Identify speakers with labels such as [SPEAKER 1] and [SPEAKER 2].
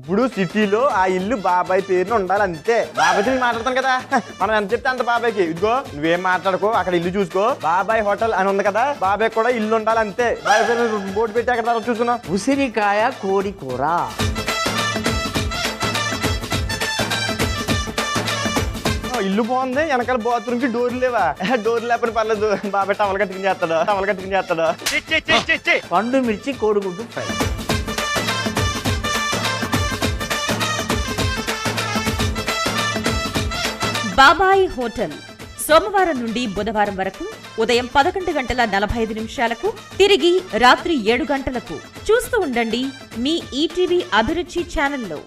[SPEAKER 1] ఇప్పుడు సిటీలో ఆ ఇల్లు బాబాయ్ పేరున ఉండాలి అంతే. బాబాయ్తో నేను మాట్లాడతాను కదా, మనం ఎంత చెప్తే అంత బాబాయ్కి. ఇదిగో నువ్వేం మాట్లాడుకో, అక్కడ ఇల్లు చూసుకో, బాబాయ్ హోటల్ అని ఉంది కదా, బాబాయ్ కూడా ఇల్లు ఉండాలి అంతే. బాబాయ్ పేరు బోర్డు పెట్టి అక్కడ తర్వాత చూసుకున్నావు.
[SPEAKER 2] ఉసిరికాయ కోడి కూర.
[SPEAKER 1] ఇల్లు బాగుంది, వెనకాల బాత్రూమ్ కి డోర్ లేవా? డోర్ లేకపోతే పర్లేదు, బాబాయ్ టవల్ కట్టుకుని చేస్తాడు, టవల్ కట్టుకుని చేస్తాడు.
[SPEAKER 2] పండు మిర్చి కోడిగుడ్డు ఫ్రై.
[SPEAKER 3] బాబాయ్ హోటల్ సోమవారం నుండి బుధవారం వరకు ఉదయం 11:45 తిరిగి రాత్రి 7 గంటలకు. చూస్తూ ఉండండి మీ ఈటీవీ అభిరుచి ఛానల్లో.